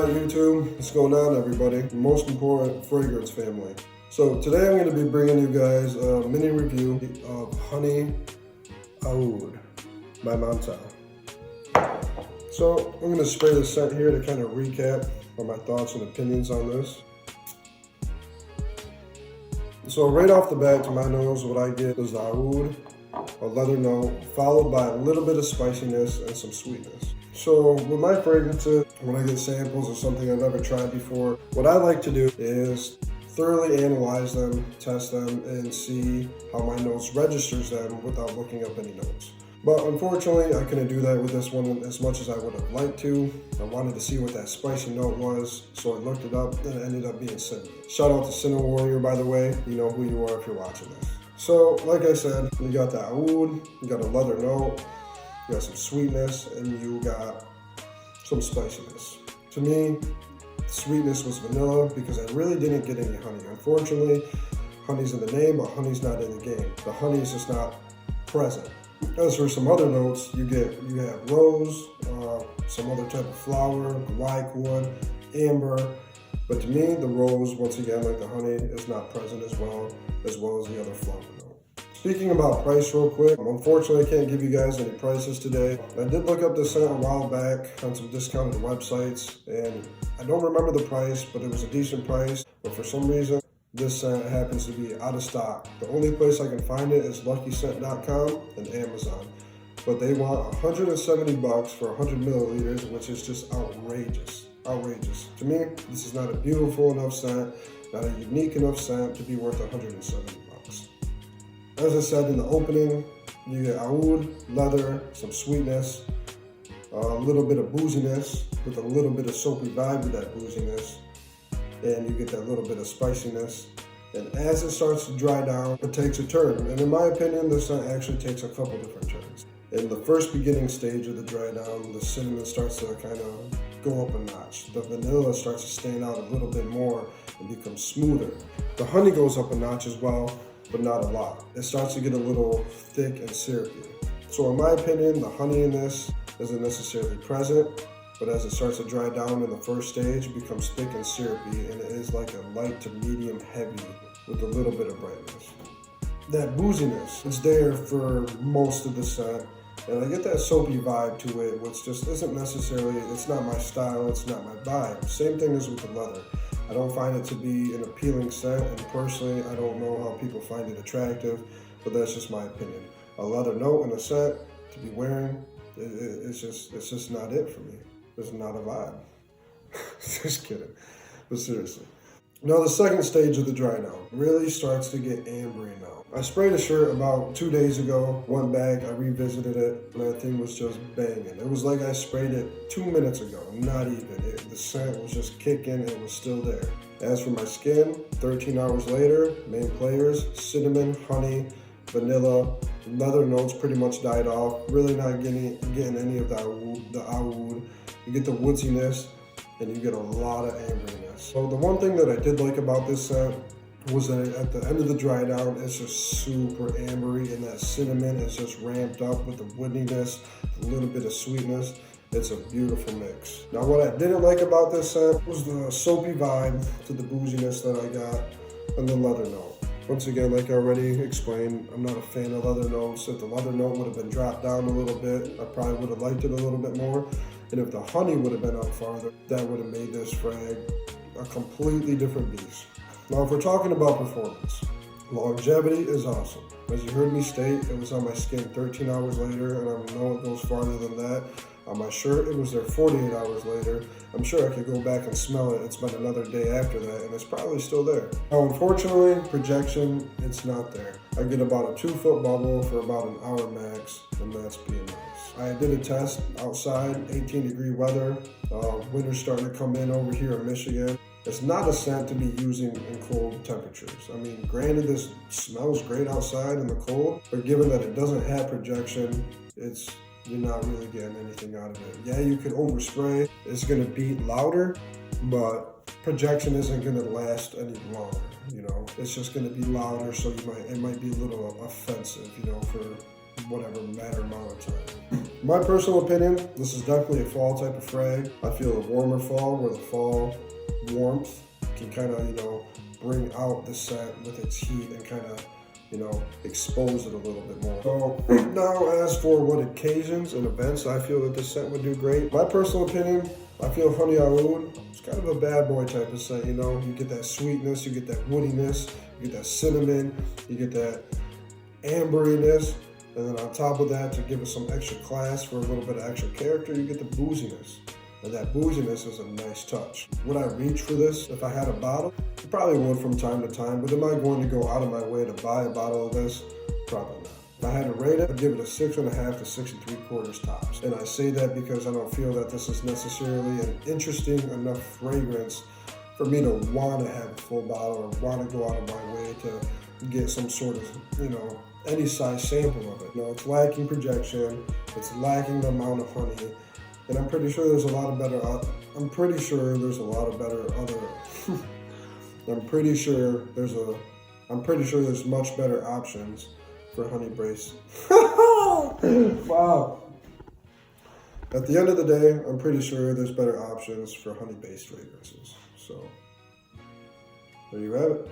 What YouTube? What's going on, everybody? The most important fragrance family. So today I'm going to be bringing you guys a mini review of Honey Aoud by Montale. So I'm going to spray the scent here to kind of recap on my thoughts and opinions on this. So right off the bat, to my nose, what I get is the Aoud, a leather note, followed by a little bit of spiciness and some sweetness. So with my fragrances, when I get samples of something I've never tried before, what I like to do is thoroughly analyze them, test them, and see how my nose registers them without looking up any notes. But unfortunately, I couldn't do that with this one as much as I would have liked to. I wanted to see what that spicy note was, so I looked it up, and it ended up being cinnamon. Shout out to Cinnamon Warrior, by the way. You know who you are if you're watching this. So, like I said, you got the Aoud, you got a leather note, you got some sweetness, and you got some spiciness. To me, the sweetness was vanilla because I really didn't get any honey. Unfortunately, honey's in the name, but honey's not in the game. The honey is just not present. As for some other notes, you have rose, some other type of flower, white wood, amber. But to me, the rose, once again, like the honey, is not present as well as the other flower note. Speaking about price real quick, unfortunately I can't give you guys any prices today. I did look up this scent a while back on some discounted websites, and I don't remember the price, but it was a decent price. But for some reason, this scent happens to be out of stock. The only place I can find it is luckyscent.com and Amazon. But they want $170 for 100 milliliters, which is just outrageous. Outrageous. To me, this is not a beautiful enough scent, not a unique enough scent to be worth $170. As I said in the opening, you get Aoud, leather, some sweetness, a little bit of booziness with a little bit of soapy vibe with that booziness, and you get that little bit of spiciness. And as it starts to dry down, it takes a turn. And in my opinion, this scent actually takes a couple different turns. In the first beginning stage of the dry down, the cinnamon starts to kind of go up a notch. The vanilla starts to stand out a little bit more and become smoother. The honey goes up a notch as well, but not a lot. It starts to get a little thick and syrupy. So in my opinion, the honey in this isn't necessarily present, but as it starts to dry down in the first stage, it becomes thick and syrupy, and it is like a light to medium heavy with a little bit of brightness. That booziness is there for most of the scent, and I get that soapy vibe to it, which just isn't necessarily, it's not my style, it's not my vibe. Same thing as with the leather. I don't find it to be an appealing scent, and personally, I don't know how people find it attractive, but that's just my opinion. A leather note and a scent to be wearing, it's just not it for me. It's not a vibe. Just kidding, but seriously. Now the second stage of the dry down really starts to get ambery now. I sprayed a shirt about 2 days ago, went back, I revisited it, and that thing was just banging. It was like I sprayed it 2 minutes ago, not even. The scent was just kicking, it was still there. As for my skin, 13 hours later, main players, cinnamon, honey, vanilla, leather notes pretty much died off. Really not getting any of the Aoud. You get the woodsiness, and you get a lot of amberiness. So the one thing that I did like about this scent was that at the end of the dry down, it's just super ambery, and that cinnamon is just ramped up with the woodiness, a little bit of sweetness. It's a beautiful mix. Now what I didn't like about this scent was the soapy vibe to the booziness that I got and the leather note. Once again, like I already explained, I'm not a fan of leather notes. If the leather note would have been dropped down a little bit, I probably would have liked it a little bit more. And if the honey would have been up farther, that would have made this frag a completely different beast. Now, if we're talking about performance, longevity is awesome. As you heard me state, it was on my skin 13 hours later, and I know it goes farther than that. On my shirt, it was there 48 hours later. I'm sure I could go back and smell it. It's been another day after that, and it's probably still there. Now, unfortunately, projection, it's not there. I get about a 2-foot bubble for about an hour max, and that's being nice. I did a test outside, 18-degree weather. Winter's starting to come in over here in Michigan. It's not a scent to be using in cold temperatures. I mean, granted, this smells great outside in the cold, but given that it doesn't have projection, you're not really getting anything out of it. Yeah, you could overspray. It's gonna beat louder, but projection isn't gonna last any longer, you know? It's just gonna be louder, so it might be a little offensive, you know, for whatever matter amount of time. my personal opinion, this is definitely a fall type of frag. I feel a warmer fall where the fall warmth can kind of, bring out the scent with its heat and kind of, expose it a little bit more. So now as for what occasions and events I feel that this scent would do great, my personal opinion, I feel Honey Aoud, it's kind of a bad boy type of scent, You get that sweetness, you get that woodiness, you get that cinnamon, you get that amberiness, and then on top of that, to give it some extra class for a little bit of extra character, you get the booziness. And that booziness is a nice touch. Would I reach for this if I had a bottle? I probably would from time to time, but am I going to go out of my way to buy a bottle of this? Probably not. If I had to rate it, I'd give it a 6.5 to 6 3/4 tops. And I say that because I don't feel that this is necessarily an interesting enough fragrance for me to want to have a full bottle or want to go out of my way to get some sort of, any size sample of it. It's lacking projection, it's lacking the amount of honey, and I'm pretty sure there's a lot of better other, I'm pretty sure there's much better options for honey base. Wow. At the end of the day, I'm pretty sure there's better options for honey-based fragrances. So, there you have it.